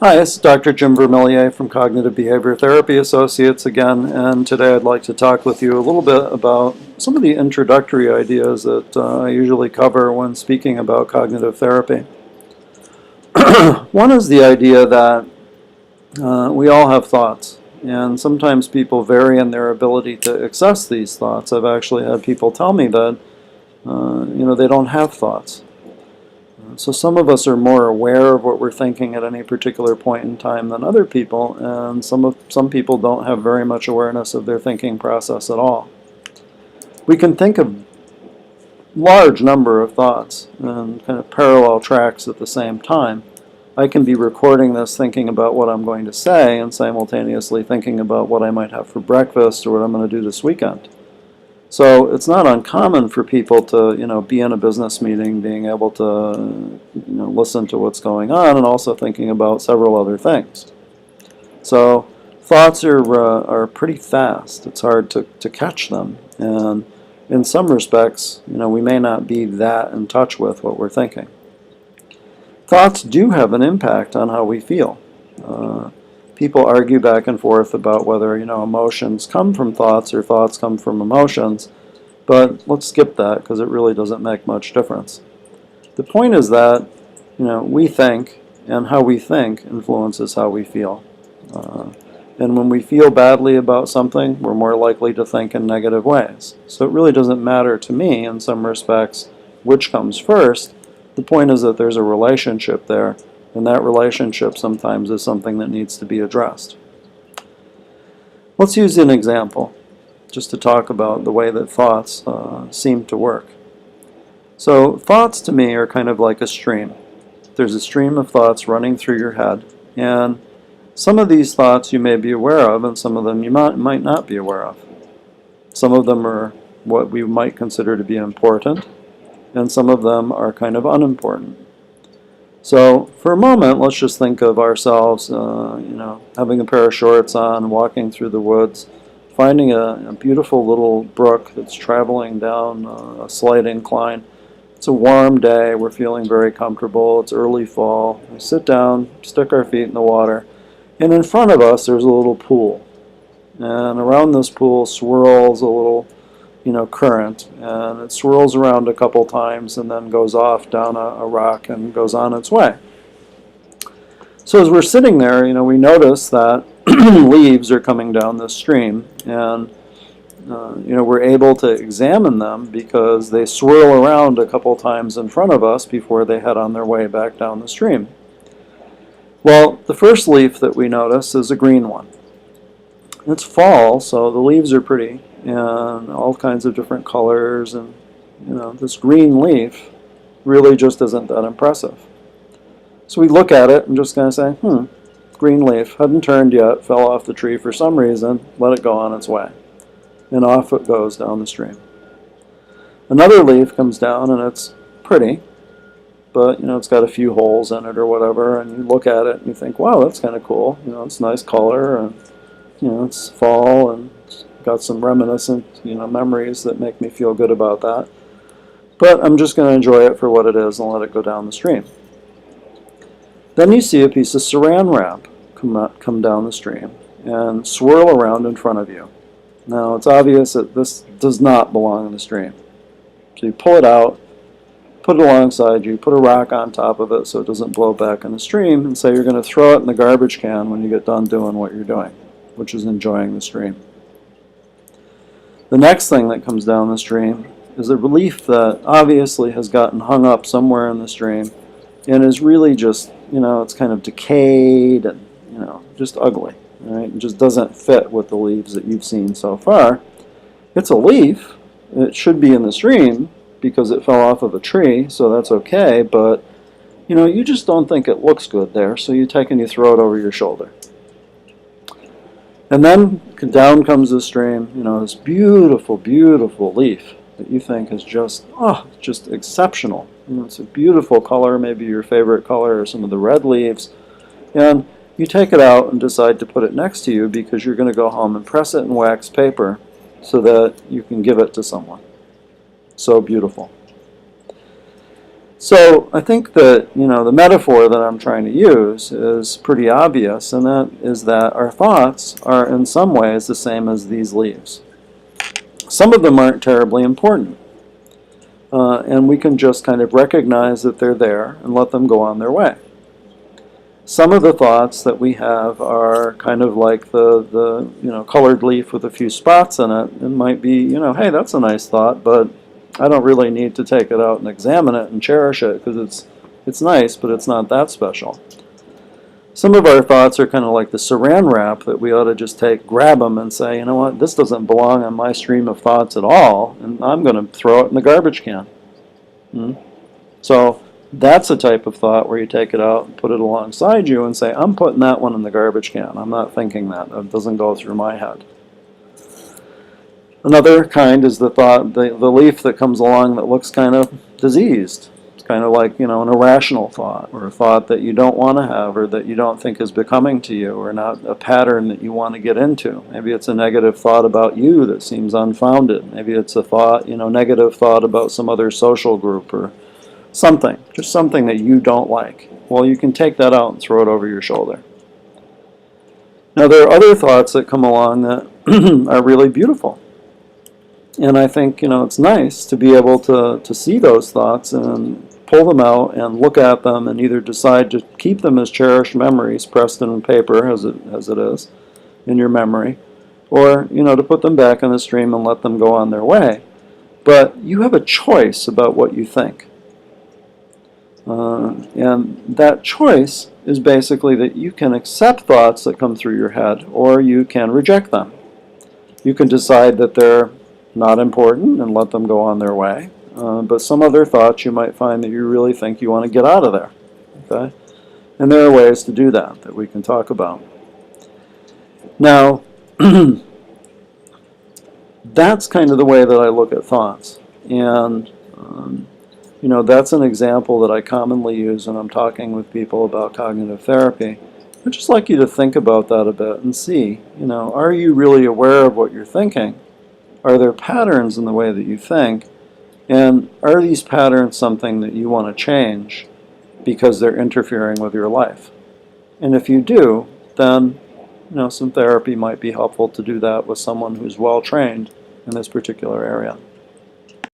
Hi, this is Dr. Jim Vermillier from Cognitive Behavior Therapy Associates again, and today I'd like to talk with you a little bit about some of the introductory ideas that I usually cover when speaking about cognitive therapy. One is the idea that we all have thoughts, and sometimes people vary in their ability to access these thoughts. I've actually had people tell me that they don't have thoughts. So some of us are more aware of what we're thinking at any particular point in time than other people, and some people don't have very much awareness of their thinking process at all. We can think of large number of thoughts and kind of parallel tracks at the same time. I can be recording this thinking about what I'm going to say and simultaneously thinking about what I might have for breakfast or what I'm going to do this weekend. So it's not uncommon for people to, be in a business meeting, being able to, listen to what's going on and also thinking about several other things. So thoughts are pretty fast. It's hard to catch them. And in some respects, we may not be that in touch with what we're thinking. Thoughts do have an impact on how we feel. People argue back and forth about whether emotions come from thoughts or thoughts come from emotions, but let's skip that because it really doesn't make much difference. The point is that we think, and how we think influences how we feel. And when we feel badly about something, we're more likely to think in negative ways. So it really doesn't matter to me in some respects which comes first. The point is that there's a relationship there. And that relationship sometimes is something that needs to be addressed. Let's use an example just to talk about the way that thoughts seem to work. So thoughts to me are kind of like a stream. There's a stream of thoughts running through your head, and some of these thoughts you may be aware of and some of them you might not be aware of. Some of them are what we might consider to be important, and some of them are kind of unimportant. So for a moment, let's just think of ourselves, having a pair of shorts on, walking through the woods, finding a beautiful little brook that's traveling down a slight incline. It's a warm day. We're feeling very comfortable. It's early fall. We sit down, stick our feet in the water, and in front of us there's a little pool. And around this pool swirls a little current, and it swirls around a couple times and then goes off down a rock and goes on its way. So as we're sitting there, we notice that leaves are coming down this stream, and we're able to examine them because they swirl around a couple times in front of us before they head on their way back down the stream. Well, the first leaf that we notice is a green one. It's fall, so the leaves are pretty and all kinds of different colors, and this green leaf really just isn't that impressive. So we look at it and just kind of say, green leaf, hadn't turned yet, fell off the tree for some reason, let it go on its way. And off it goes down the stream. Another leaf comes down and it's pretty, but it's got a few holes in it or whatever, and you look at it and you think, wow, that's kind of cool. It's a nice color, and it's fall, and it's got some reminiscent memories that make me feel good about that. But I'm just going to enjoy it for what it is and let it go down the stream. Then you see a piece of saran wrap come down the stream and swirl around in front of you. Now it's obvious that this does not belong in the stream. So you pull it out, put it alongside you, put a rock on top of it so it doesn't blow back in the stream, and say you're going to throw it in the garbage can when you get done doing what you're doing, which is enjoying the stream. The next thing that comes down the stream is a leaf that obviously has gotten hung up somewhere in the stream and is really just, it's kind of decayed and, just ugly, right? It just doesn't fit with the leaves that you've seen so far. It's a leaf. It should be in the stream because it fell off of a tree, so that's okay, but, you just don't think it looks good there, so you take and you throw it over your shoulder. And then down comes the stream, this beautiful, beautiful leaf that you think is just exceptional. It's a beautiful color, maybe your favorite color are some of the red leaves. And you take it out and decide to put it next to you because you're going to go home and press it in wax paper so that you can give it to someone. So beautiful. So I think that, the metaphor that I'm trying to use is pretty obvious, and that is that our thoughts are in some ways the same as these leaves. Some of them aren't terribly important, and we can just kind of recognize that they're there and let them go on their way. Some of the thoughts that we have are kind of like the colored leaf with a few spots in it. It might be, hey, that's a nice thought, but I don't really need to take it out and examine it and cherish it because it's nice, but it's not that special. Some of our thoughts are kind of like the saran wrap that we ought to just grab them and say, you know what, this doesn't belong on my stream of thoughts at all, and I'm going to throw it in the garbage can. So that's a type of thought where you take it out and put it alongside you and say, I'm putting that one in the garbage can. I'm not thinking that. It doesn't go through my head. Another kind is the thought, the leaf that comes along that looks kind of diseased. It's kind of like, an irrational thought, or a thought that you don't want to have, or that you don't think is becoming to you, or not a pattern that you want to get into. Maybe it's a negative thought about you that seems unfounded. Maybe it's a thought, negative thought about some other social group, or something, just something that you don't like. Well, you can take that out and throw it over your shoulder. Now, there are other thoughts that come along that are really beautiful. And I think, it's nice to be able to see those thoughts and pull them out and look at them and either decide to keep them as cherished memories pressed in paper as it is in your memory, or, to put them back in the stream and let them go on their way. But you have a choice about what you think. And that choice is basically that you can accept thoughts that come through your head, or you can reject them. You can decide that they're not important and let them go on their way. But some other thoughts you might find that you really think you want to get out of there. Okay? And there are ways to do that we can talk about. Now, that's kind of the way that I look at thoughts. And that's an example that I commonly use when I'm talking with people about cognitive therapy. I'd just like you to think about that a bit and see, are you really aware of what you're thinking? Are there patterns in the way that you think? And are these patterns something that you want to change because they're interfering with your life? And if you do, then some therapy might be helpful to do that with someone who's well trained in this particular area.